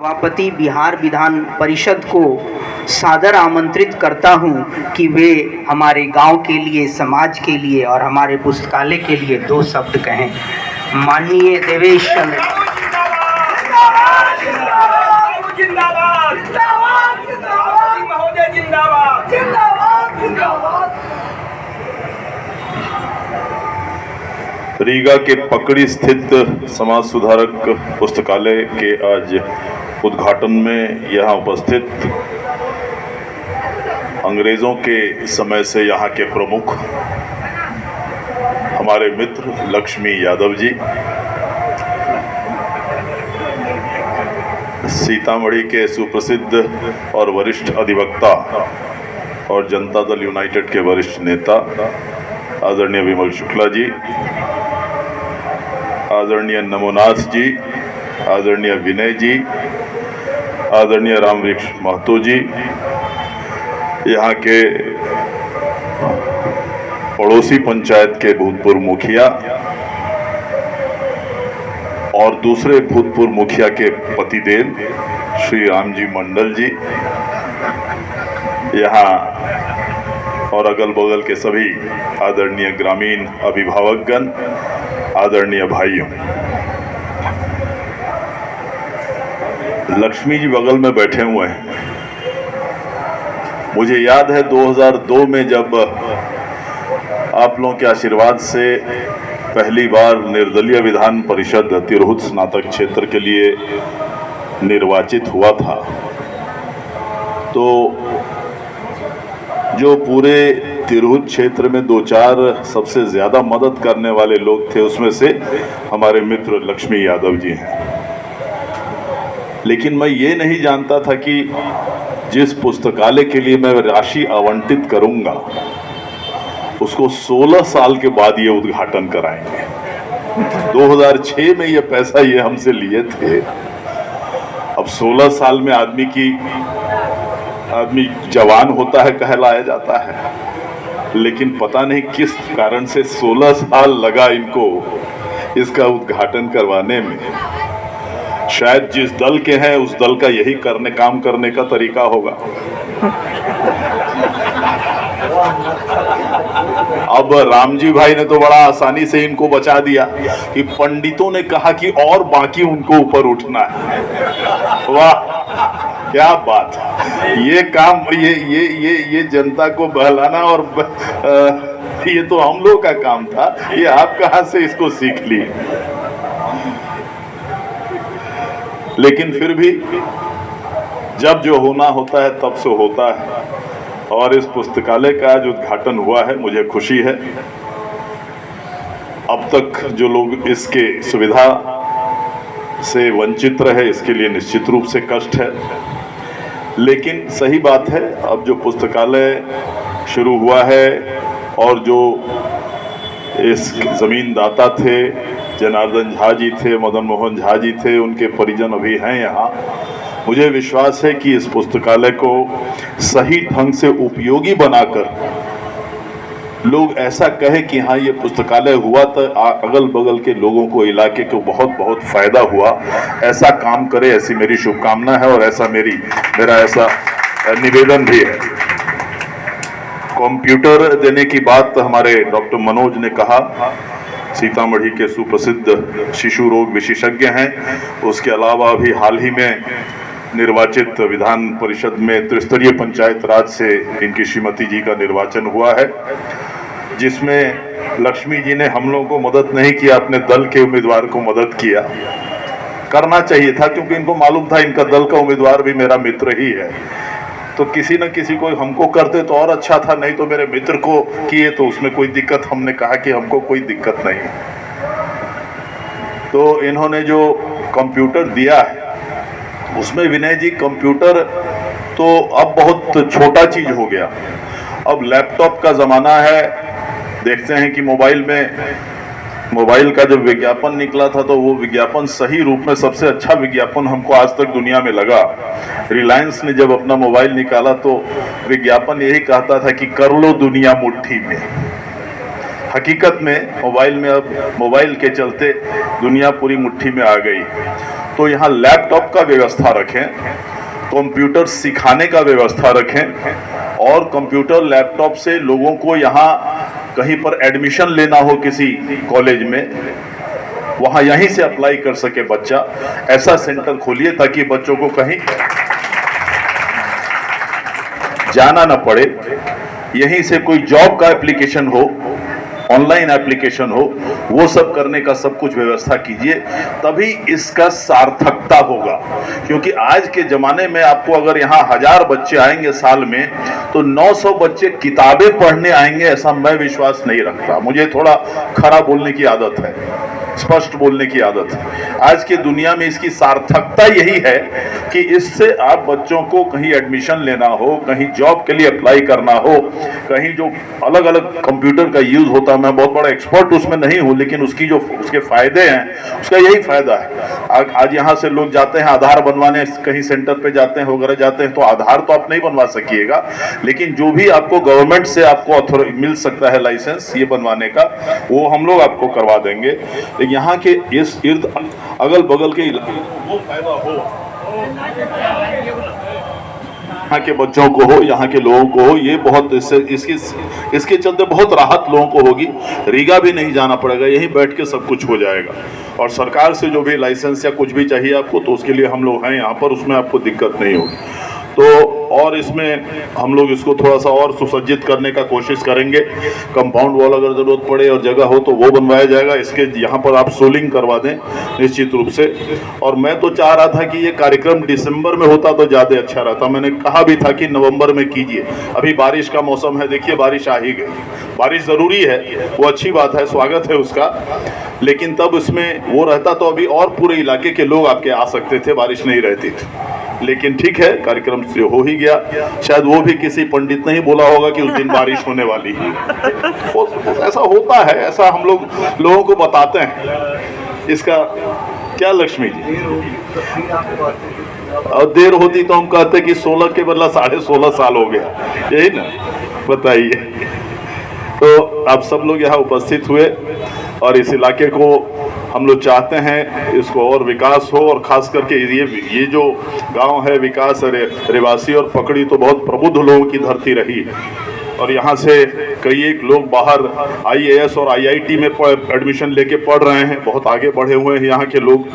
सभापति बिहार विधान परिषद को सादर आमंत्रित करता हूं कि वे हमारे गांव के लिए, समाज के लिए और हमारे पुस्तकालय के लिए दो शब्द कहें। माननीय देवेश चंद्र रीगा के पकड़ी स्थित समाज सुधारक पुस्तकालय के आज उद्घाटन में यहाँ उपस्थित अंग्रेजों के समय से यहाँ के प्रमुख हमारे मित्र लक्ष्मी यादव जी, सीतामढ़ी के सुप्रसिद्ध और वरिष्ठ अधिवक्ता और जनता दल यूनाइटेड के वरिष्ठ नेता आदरणीय विमल शुक्ला जी, आदरणीय नमोनाथ जी, आदरणीय विनय जी, आदरणीय रामवृक्ष महतो जी, यहाँ के पड़ोसी पंचायत के भूतपूर्व मुखिया और दूसरे भूतपूर्व मुखिया के पतिदेव श्री रामजी मंडल जी, यहाँ और अगल बगल के सभी आदरणीय ग्रामीण अभिभावकगण, आदरणीय भाइयों, लक्ष्मी जी बगल में बैठे हुए हैं। मुझे याद है 2002 में जब आप लोगों के आशीर्वाद से पहली बार निर्दलीय विधान परिषद तिरहुत स्नातक क्षेत्र के लिए निर्वाचित हुआ था, तो जो पूरे तिरहुत क्षेत्र में दो चार सबसे ज़्यादा मदद करने वाले लोग थे, उसमें से हमारे मित्र लक्ष्मी यादव जी हैं। लेकिन मैं ये नहीं जानता था कि जिस पुस्तकालय के लिए मैं राशि आवंटित करूंगा उसको 16 साल के बाद ये उद्घाटन कराएंगे। 2006 में ये पैसा ये हमसे लिए थे। अब 16 साल में आदमी जवान होता है कहलाया जाता है, लेकिन पता नहीं किस कारण से 16 साल लगा इनको इसका उद्घाटन करवाने में। शायद जिस दल के हैं उस दल का यही काम करने का तरीका होगा। अब रामजी भाई ने तो बड़ा आसानी से इनको बचा दिया कि पंडितों ने कहा कि और बाकी उनको ऊपर उठना है। वाह, क्या बात! ये काम, ये जनता को बहलाना और ये तो हम लोग का काम था। ये आप कहां से इसको सीख लिए? लेकिन फिर भी जब जो होना होता है तब से होता है, और इस पुस्तकालय का आज उद्घाटन हुआ है, मुझे खुशी है। अब तक जो लोग इसके सुविधा से वंचित रहे, इसके लिए निश्चित रूप से कष्ट है। लेकिन सही बात है, अब जो पुस्तकालय शुरू हुआ है और जो इस जमीन दाता थे, जनार्दन झा जी थे, मदन मोहन झा जी थे, उनके परिजन अभी हैं यहाँ। मुझे विश्वास है कि इस पुस्तकालय को सही ढंग से उपयोगी बनाकर लोग ऐसा कहे कि हाँ, ये पुस्तकालय हुआ तो अगल बगल के लोगों को, इलाके को बहुत बहुत फायदा हुआ। ऐसा काम करे, ऐसी मेरी शुभकामना है और ऐसा मेरा ऐसा निवेदन भी है। कंप्यूटर देने की बात हमारे डॉक्टर मनोज ने कहा, सीतामढ़ी के सुप्रसिद्ध शिशु रोग विशेषज्ञ हैं। उसके अलावा अभी हाल ही में निर्वाचित विधान परिषद में त्रिस्तरीय पंचायत राज से इनकी श्रीमती जी का निर्वाचन हुआ है, जिसमें लक्ष्मी जी ने हम लोगों को मदद नहीं किया, अपने दल के उम्मीदवार को मदद किया। करना चाहिए था, क्योंकि इनको मालूम था इनका दल का उम्मीदवार भी मेरा मित्र ही है। तो किसी न किसी को हमको करते तो और अच्छा था, नहीं तो मेरे मित्र को किए तो उसमें कोई दिक्कत। हमने कहा कि हमको कोई दिक्कत नहीं। तो इन्होंने जो कंप्यूटर दिया है उसमें विनय जी, कंप्यूटर तो अब बहुत छोटा चीज हो गया। अब लैपटॉप का जमाना है। देखते हैं कि मोबाइल का जब विज्ञापन निकला था तो वो विज्ञापन सही रूप में सबसे अच्छा विज्ञापन हमको आज तक दुनिया में लगा। रिलायंस ने जब अपना मोबाइल निकाला तो विज्ञापन यही कहता था कि कर लो दुनिया मुट्ठी में। हकीकत में मोबाइल के चलते दुनिया पूरी मुट्ठी में आ गई। तो यहाँ लैपटॉप का व्यवस्था रखें, कंप्यूटर सिखाने का व्यवस्था रखें, और कंप्यूटर लैपटॉप से लोगों को यहाँ कहीं पर एडमिशन लेना हो किसी कॉलेज में, वहाँ यहीं से अप्लाई कर सके बच्चा। ऐसा सेंटर खोलिए ताकि बच्चों को कहीं जाना ना पड़े। यहीं से कोई जॉब का एप्लीकेशन हो, ऑनलाइन एप्लीकेशन हो, वो सब करने का सब कुछ व्यवस्था कीजिए, तभी इसका सार्थकता होगा। क्योंकि आज के जमाने में आपको अगर यहाँ 1000 बच्चे आएंगे साल में, तो 900 बच्चे किताबें पढ़ने आएंगे, ऐसा मैं विश्वास नहीं रखता। मुझे थोड़ा खरा बोलने की आदत है, स्पष्ट बोलने की आदत है। आज की दुनिया में इसकी सार्थकता यही है कि इससे आप बच्चों को कहीं एडमिशन लेना हो, कहीं जॉब के लिए अप्लाई करना हो, कहीं जो अलग अलग कंप्यूटर का यूज होता है, मैं बहुत बड़ा एक्सपर्ट उसमें नहीं हूं, लेकिन उसकी जो उसके फायदे हैं, उसका यही फायदा है। आज यहाँ से लोग जाते हैं आधार बनवाने, कहीं सेंटर पे जाते हैं वगैरह जाते हैं, तो आधार तो आप नहीं बनवा सकिएगा, लेकिन जो भी आपको गवर्नमेंट से आपको मिल सकता है लाइसेंस ये बनवाने का, वो हम लोग आपको करवा देंगे। यहाँ के इस इर्द अगल बगल के इलाके वो फायदा हो, यहाँ के बच्चों को हो, यहाँ के लोगों को हो, ये बहुत इसके चलते बहुत राहत लोगों को होगी। रीगा भी नहीं जाना पड़ेगा, यहीं बैठ के सब कुछ हो जाएगा। और सरकार से जो भी लाइसेंस या कुछ भी चाहिए आपको, तो उसके लिए हम लोग हैं यहाँ पर, उसमें आपको दिक्कत नहीं होगी। तो और इसमें हम लोग इसको थोड़ा सा और सुसज्जित करने का कोशिश करेंगे। कंपाउंड वॉल अगर ज़रूरत पड़े और जगह हो तो वो बनवाया जाएगा। इसके यहाँ पर आप सोलिंग करवा दें निश्चित रूप से। और मैं तो चाह रहा था कि ये कार्यक्रम दिसंबर में होता तो ज़्यादा अच्छा रहता। मैंने कहा भी था कि नवंबर में कीजिए, अभी बारिश का मौसम है, देखिए बारिश आ ही गई। बारिश ज़रूरी है, वो अच्छी बात है, स्वागत है उसका, लेकिन तब इसमें वो रहता तो अभी और पूरे इलाके के लोग आपके आ सकते थे, बारिश नहीं रहती थी। लेकिन ठीक है, कार्यक्रम से हो ही गया। शायद वो भी किसी पंडित ने ही बोला होगा कि उस दिन बारिश होने वाली है। ऐसा होता है, ऐसा हम लोग लोगों को बताते हैं। इसका क्या लक्ष्मी जी, और देर होती तो हम कहते कि 16 के बदला 16.5 साल हो गया, यही ना, बताइए। तो आप सब लोग यहाँ उपस्थित हुए और इस इलाके को हम लोग चाहते हैं इसको और विकास हो। और खास करके ये जो गांव है, विकास रेवासी और पकड़ी तो बहुत प्रबुद्ध लोगों की धरती रही, और यहाँ से कई एक लोग बाहर IAS और IIT में एडमिशन लेके पढ़ रहे हैं, बहुत आगे बढ़े हुए हैं यहाँ के लोग।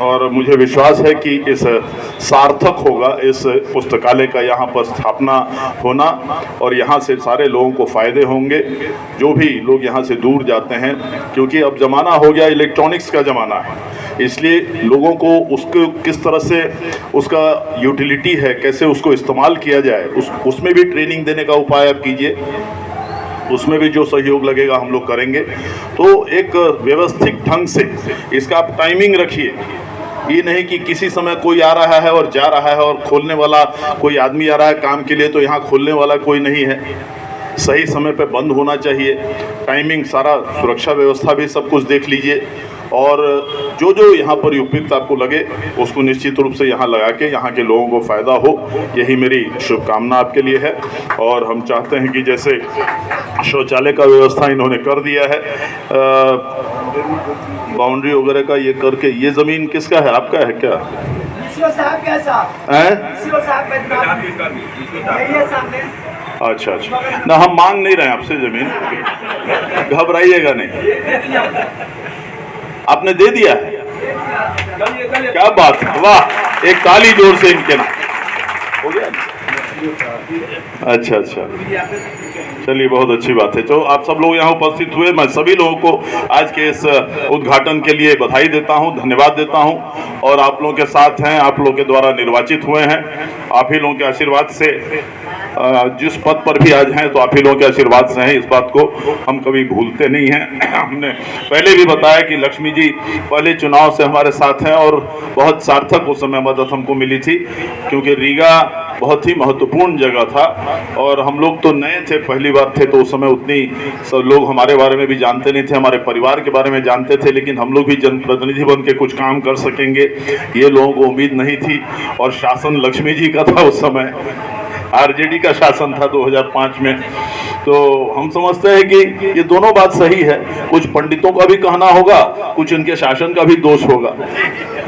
और मुझे विश्वास है कि इस सार्थक होगा इस पुस्तकालय का यहाँ पर स्थापना होना, और यहाँ से सारे लोगों को फ़ायदे होंगे जो भी लोग यहाँ से दूर जाते हैं। क्योंकि अब ज़माना हो गया इलेक्ट्रॉनिक्स का ज़माना है, इसलिए लोगों को उसको किस तरह से उसका यूटिलिटी है, कैसे उसको इस्तेमाल किया जाए, उसमें भी ट्रेनिंग देने का उपाय आप कीजिए। उसमें भी जो सहयोग लगेगा हम लोग करेंगे। तो एक व्यवस्थित ढंग से इसका आप टाइमिंग रखिए। ये नहीं कि किसी समय कोई आ रहा है और जा रहा है, और खोलने वाला कोई आदमी आ रहा है काम के लिए तो यहाँ खोलने वाला कोई नहीं है। सही समय पे बंद होना चाहिए, टाइमिंग, सारा सुरक्षा व्यवस्था भी सब कुछ देख लीजिए। और जो जो यहाँ पर उपयुक्त आपको लगे उसको निश्चित रूप से यहाँ लगा के यहाँ के लोगों को फ़ायदा हो, यही मेरी शुभकामना आपके लिए है। और हम चाहते हैं कि जैसे शौचालय का व्यवस्था इन्होंने कर दिया है, बाउंड्री वगैरह का ये करके, ये ज़मीन किसका है, आपका है क्या? अच्छा अच्छा, ना हम मांग नहीं रहे हैं आपसे ज़मीन, घबराइएगा नहीं, आपने दे दिया है। क्या बात है, वाह, एक ताली जोर से इनके नाम हो गया। अच्छा अच्छा, चलिए बहुत अच्छी बात है। तो आप सब लोग यहाँ उपस्थित हुए, मैं सभी लोगों को आज के इस उद्घाटन के लिए बधाई देता हूँ, धन्यवाद देता हूँ। और आप लोगों के साथ हैं, आप लोगों के द्वारा निर्वाचित हुए हैं, आप ही लोगों के आशीर्वाद से जिस पद पर भी आज हैं तो आप ही लोगों के आशीर्वाद से हैं, इस बात को हम कभी भूलते नहीं हैं। हमने पहले भी बताया कि लक्ष्मी जी पहले चुनाव से हमारे साथ हैं और बहुत सार्थक उस समय मदद हमको मिली थी, क्योंकि रीगा बहुत ही महत्वपूर्ण जगह था और हम लोग तो नए थे, पहली बार थे, तो उस समय उतनी सब लोग हमारे बारे में भी जानते नहीं थे, हमारे परिवार के बारे में जानते थे, लेकिन हम लोग भी जनप्रतिनिधि बन के कुछ काम कर सकेंगे ये लोगों को उम्मीद नहीं थी। और शासन लक्ष्मी जी का था उस समय, आरजेडी का शासन था 2005 में। तो हम समझते हैं कि ये दोनों बात सही है। कुछ पंडितों का भी कहना होगा, कुछ इनके शासन का भी दोष होगा,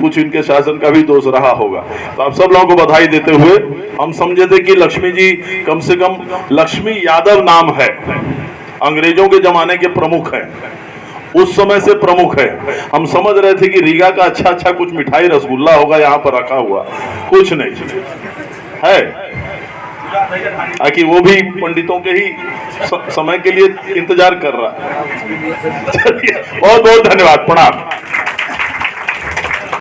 कुछ इनके शासन का भी दोष रहा होगा। तो आप सब लोगों को बधाई देते हुए हम समझे थे कि लक्ष्मी जी, कम से कम लक्ष्मी यादव नाम है, अंग्रेजों के जमाने के प्रमुख हैं, उस समय से प्रमुख है। हम समझ रहे थे कि रीगा का अच्छा कुछ मिठाई रसगुल्ला होगा यहाँ पर रखा हुआ, कुछ नहीं है, ताकि वो भी पंडितों के ही समय के लिए इंतजार कर रहा है। चलिए, बहुत बहुत धन्यवाद, प्रणाम।